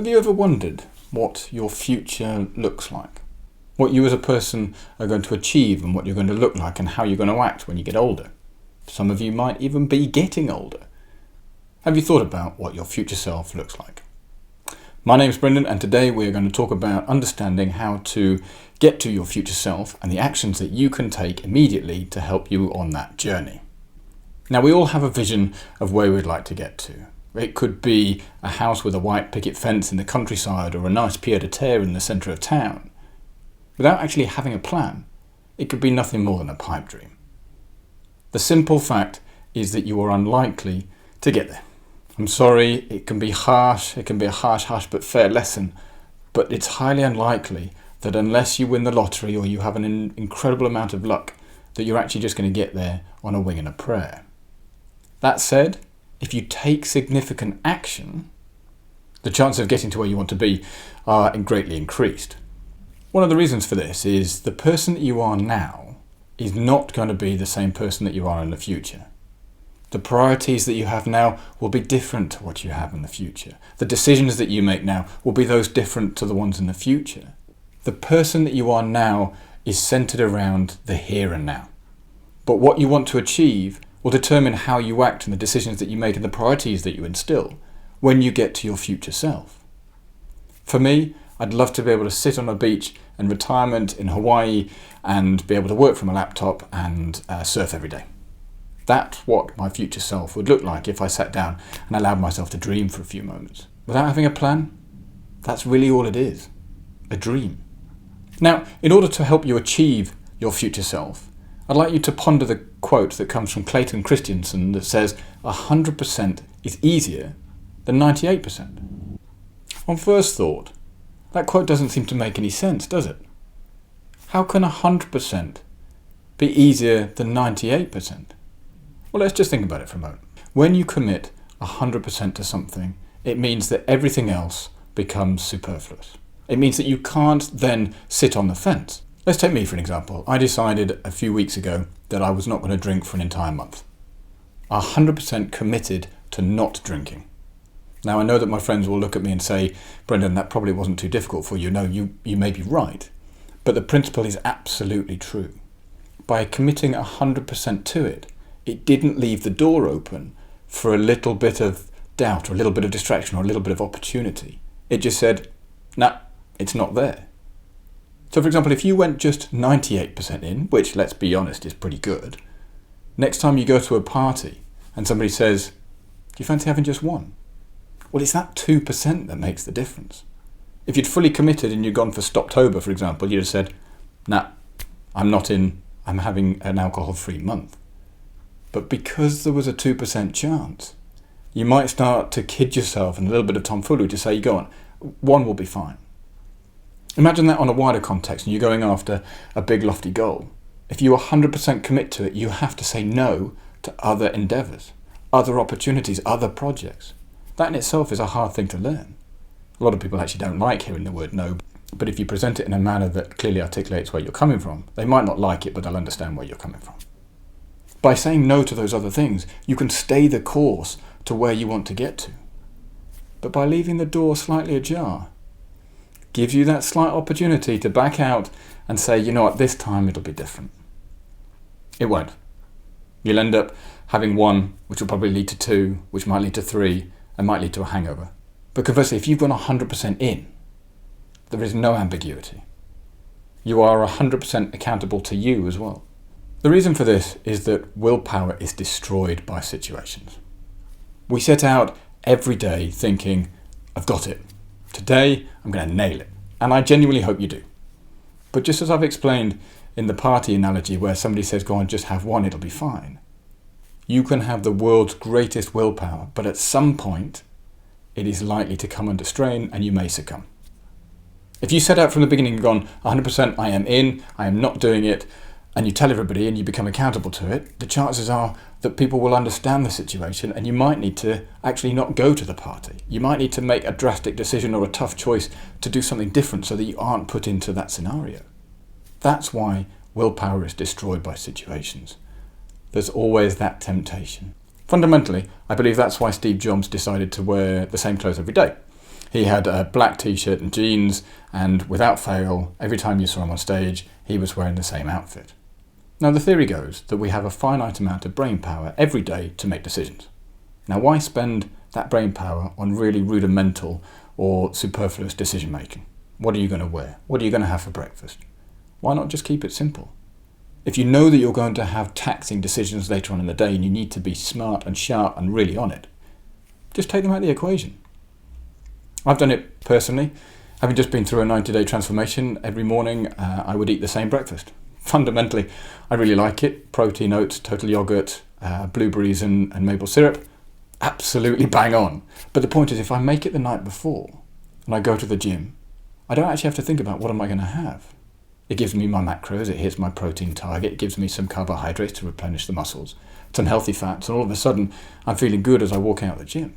Have you ever wondered what your future looks like? What you as a person are going to achieve and what you're going to look like and how you're going to act when you get older? Some of you might even be getting older. Have you thought about what your future self looks like? My name's Brendan, and today we're going to talk about understanding how to get to your future self and the actions that you can take immediately to help you on that journey. Now, we all have a vision of where we'd like to get to. It could be a house with a white picket fence in the countryside or a nice pied-à-terre in the centre of town. Without actually having a plan, it could be nothing more than a pipe dream. The simple fact is that you are unlikely to get there. I'm sorry, it can be harsh, it can be a harsh but fair lesson, but it's highly unlikely that unless you win the lottery or you have an incredible amount of luck, that you're actually just going to get there on a wing and a prayer. That said, if you take significant action, the chances of getting to where you want to be are greatly increased. One of the reasons for this is the person that you are now is not going to be the same person that you are in the future. The priorities that you have now will be different to what you have in the future. The decisions that you make now will be those different to the ones in the future. The person that you are now is centered around the here and now. But what you want to achieve will determine how you act and the decisions that you make and the priorities that you instill when you get to your future self. For me, I'd love to be able to sit on a beach in retirement in Hawaii and be able to work from a laptop and surf every day. That's what my future self would look like if I sat down and allowed myself to dream for a few moments. Without having a plan, that's really all it is, a dream. Now, in order to help you achieve your future self, I'd like you to ponder the quote that comes from Clayton Christensen that says 100% is easier than 98%. On first thought, that quote doesn't seem to make any sense, does it? How can 100% be easier than 98%? Well, let's just think about it for a moment. When you commit 100% to something, it means that everything else becomes superfluous. It means that you can't then sit on the fence. Let's take me for an example. I decided a few weeks ago that I was not going to drink for an entire month. 100% committed to not drinking. Now, I know that my friends will look at me and say, Brendan, that probably wasn't too difficult for you. No, you may be right. But the principle is absolutely true. By committing 100% to it, it didn't leave the door open for a little bit of doubt or a little bit of distraction or a little bit of opportunity. It just said, nah, it's not there. So for example, if you went just 98% in, which let's be honest is pretty good, next time you go to a party and somebody says, do you fancy having just one? Well, it's that 2% that makes the difference. If you'd fully committed and you'd gone for Stoptober, for example, you'd have said, nah, I'm having an alcohol-free month. But because there was a 2% chance, you might start to kid yourself and a little bit of tomfoolery to say, go on, one will be fine. Imagine that on a wider context and you're going after a big lofty goal. If you 100% commit to it, you have to say no to other endeavours, other opportunities, other projects. That in itself is a hard thing to learn. A lot of people actually don't like hearing the word no, but if you present it in a manner that clearly articulates where you're coming from, they might not like it, but they'll understand where you're coming from. By saying no to those other things, you can stay the course to where you want to get to. But by leaving the door slightly ajar, gives you that slight opportunity to back out and say, you know what, this time it'll be different. It won't. You'll end up having one, which will probably lead to two, which might lead to three, and might lead to a hangover. But conversely, if you've gone 100% in, there is no ambiguity. You are 100% accountable to you as well. The reason for this is that willpower is destroyed by situations. We set out every day thinking, I've got it. Today, I'm going to nail it. And I genuinely hope you do. But just as I've explained in the party analogy where somebody says, go on, just have one, it'll be fine. You can have the world's greatest willpower, but at some point, it is likely to come under strain and you may succumb. If you set out from the beginning and gone, 100% I am in, I am not doing it, and you tell everybody and you become accountable to it, the chances are that people will understand the situation and you might need to actually not go to the party. You might need to make a drastic decision or a tough choice to do something different so that you aren't put into that scenario. That's why willpower is destroyed by situations. There's always that temptation. Fundamentally, I believe that's why Steve Jobs decided to wear the same clothes every day. He had a black t-shirt and jeans, and without fail, every time you saw him on stage, he was wearing the same outfit. Now, the theory goes that we have a finite amount of brain power every day to make decisions. Now, why spend that brain power on really rudimental or superfluous decision making? What are you going to wear? What are you going to have for breakfast? Why not just keep it simple? If you know that you're going to have taxing decisions later on in the day and you need to be smart and sharp and really on it, just take them out of the equation. I've done it personally. Having just been through a 90-day transformation, every morning I would eat the same breakfast. Fundamentally, I really like it. Protein, oats, total yogurt, blueberries and maple syrup. Absolutely bang on. But the point is, if I make it the night before and I go to the gym, I don't actually have to think about what am I going to have. It gives me my macros, it hits my protein target, it gives me some carbohydrates to replenish the muscles, some healthy fats, and all of a sudden I'm feeling good as I walk out the gym.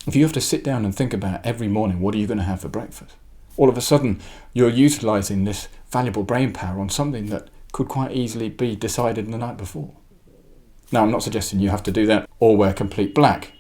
If you have to sit down and think about every morning, what are you going to have for breakfast? All of a sudden you're utilising this valuable brain power on something that could quite easily be decided the night before. Now, I'm not suggesting you have to do that or wear complete black,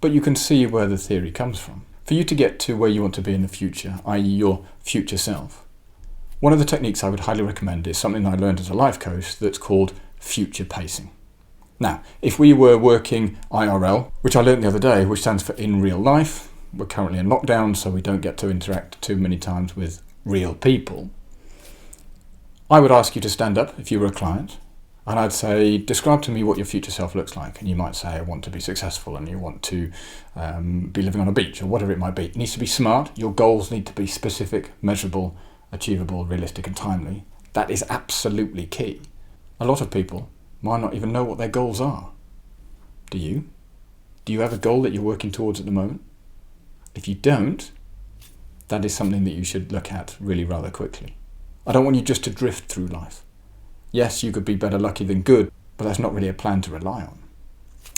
but you can see where the theory comes from. For you to get to where you want to be in the future, i.e. your future self, one of the techniques I would highly recommend is something I learned as a life coach that's called future pacing. Now, if we were working IRL, which I learned the other day, which stands for in real life, we're currently in lockdown, so we don't get to interact too many times with real people. I would ask you to stand up if you were a client, and I'd say, describe to me what your future self looks like. And you might say, I want to be successful, and you want to be living on a beach, or whatever it might be. It needs to be smart. Your goals need to be specific, measurable, achievable, realistic and timely. That is absolutely key. A lot of people might not even know what their goals are. Do you? Do you have a goal that you're working towards at the moment? If you don't, that is something that you should look at really rather quickly. I don't want you just to drift through life. Yes, you could be better lucky than good, but that's not really a plan to rely on.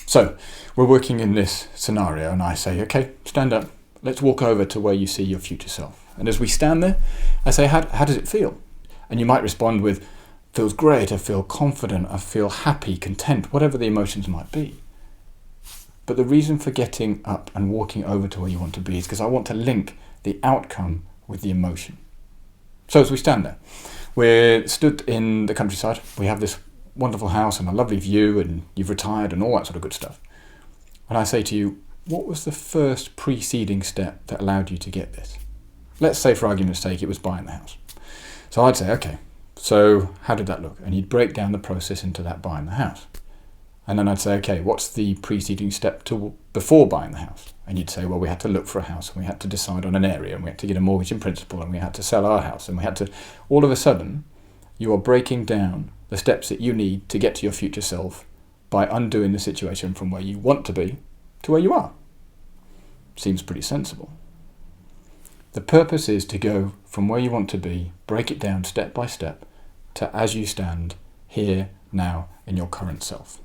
So, we're working in this scenario and I say, okay, stand up. Let's walk over to where you see your future self. And as we stand there, I say, how does it feel? And you might respond with, feels great, I feel confident, I feel happy, content, whatever the emotions might be. But the reason for getting up and walking over to where you want to be is because I want to link the outcome with the emotion. So as we stand there, we're stood in the countryside, we have this wonderful house and a lovely view, and you've retired and all that sort of good stuff. And I say to you, what was the first preceding step that allowed you to get this? Let's say, for argument's sake, it was buying the house. So I'd say, okay, so how did that look? And you'd break down the process into that buying the house. And then I'd say, okay, what's the preceding step to before buying the house? And you'd say, well, we had to look for a house, and we had to decide on an area, and we had to get a mortgage in principle, and we had to sell our house, and we had to... All of a sudden, you are breaking down the steps that you need to get to your future self by undoing the situation from where you want to be to where you are. Seems pretty sensible. The purpose is to go from where you want to be, break it down step by step, to as you stand here, now, in your current self.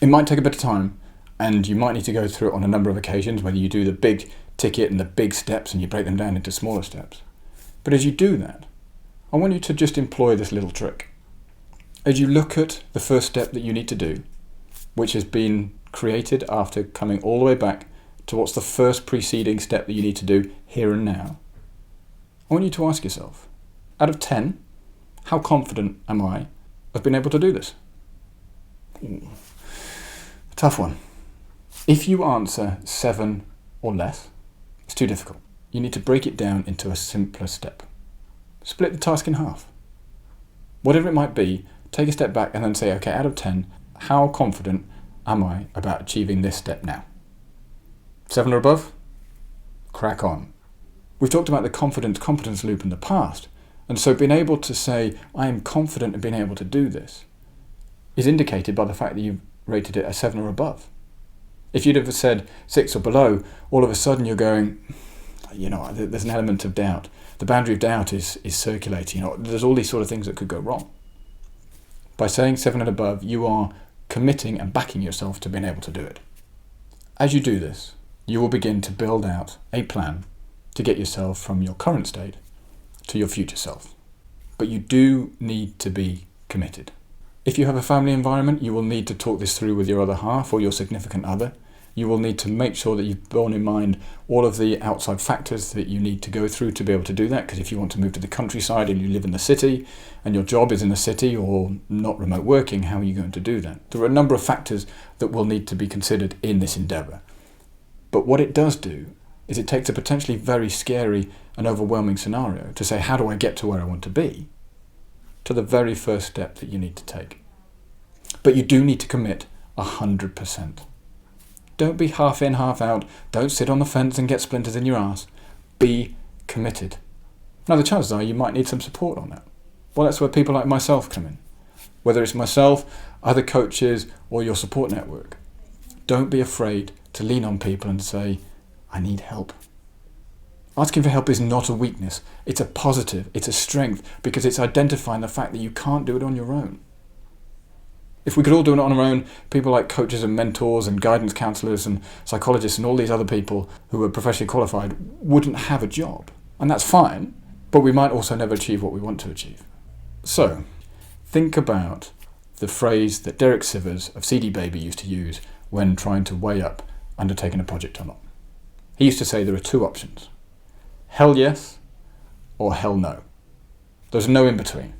It might take a bit of time, and you might need to go through it on a number of occasions, whether you do the big ticket and the big steps and you break them down into smaller steps. But as you do that, I want you to just employ this little trick. As you look at the first step that you need to do, which has been created after coming all the way back to what's the first preceding step that you need to do here and now, I want you to ask yourself, out of 10, how confident am I of being able to do this? Ooh, tough one. If you answer 7 or less, it's too difficult. You need to break it down into a simpler step. Split the task in half. Whatever it might be, take a step back and then say, okay, out of 10, how confident am I about achieving this step now? 7 or above? Crack on. We've talked about the confidence-competence loop in the past, and so being able to say, I am confident in being able to do this, is indicated by the fact that you've rated it a 7 or above. If you'd have said 6 or below, all of a sudden you're going, there's an element of doubt. The boundary of doubt is circulating. There's all these sort of things that could go wrong. By saying 7 and above, you are committing and backing yourself to being able to do it. As you do this, you will begin to build out a plan to get yourself from your current state to your future self. But you do need to be committed. If you have a family environment, you will need to talk this through with your other half or your significant other. You will need to make sure that you've borne in mind all of the outside factors that you need to go through to be able to do that. Because if you want to move to the countryside and you live in the city and your job is in the city or not remote working, how are you going to do that? There are a number of factors that will need to be considered in this endeavour. But what it does do is it takes a potentially very scary and overwhelming scenario to say, how do I get to where I want to be? To the very first step that you need to take. But you do need to commit 100%. Don't be half in, half out. Don't sit on the fence and get splinters in your ass. Be committed. Now, the chances are you might need some support on that. Well, that's where people like myself come in. Whether it's myself, other coaches, or your support network. Don't be afraid to lean on people and say, I need help. Asking for help is not a weakness. It's a positive. It's a strength, because it's identifying the fact that you can't do it on your own. If we could all do it on our own, people like coaches and mentors and guidance counsellors and psychologists and all these other people who are professionally qualified wouldn't have a job. And that's fine, but we might also never achieve what we want to achieve. So, think about the phrase that Derek Sivers of CD Baby used to use when trying to weigh up undertaking a project or not. He used to say there are two options. Hell yes or hell no. There's no in between.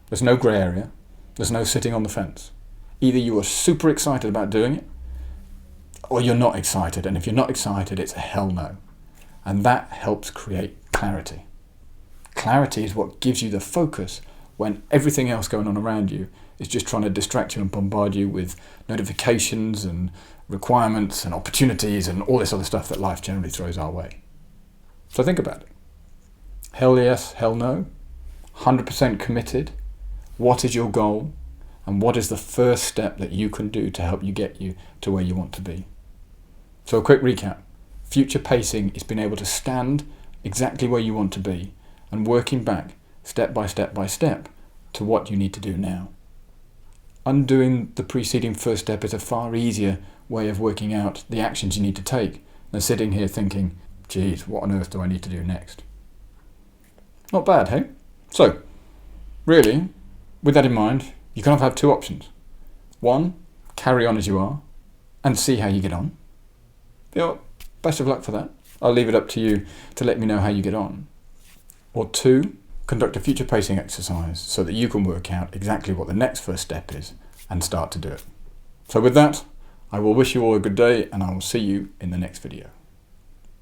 There's no grey area. There's no sitting on the fence. Either you are super excited about doing it, or you're not excited. And if you're not excited, it's a hell no. And that helps create clarity. Clarity is what gives you the focus when everything else going on around you is just trying to distract you and bombard you with notifications and requirements and opportunities and all this other stuff that life generally throws our way. So think about it. Hell yes, hell no. 100% committed. What is your goal? And what is the first step that you can do to help you get you to where you want to be? So a quick recap. Future pacing is being able to stand exactly where you want to be and working back step by step by step to what you need to do now. Undoing the preceding first step is a far easier way of working out the actions you need to take than sitting here thinking, geez, what on earth do I need to do next? Not bad, hey? So, really, with that in mind, you kind of have two options. One, carry on as you are and see how you get on. Best of luck for that. I'll leave it up to you to let me know how you get on. Or two, conduct a future pacing exercise so that you can work out exactly what the next first step is and start to do it. So with that, I will wish you all a good day and I will see you in the next video.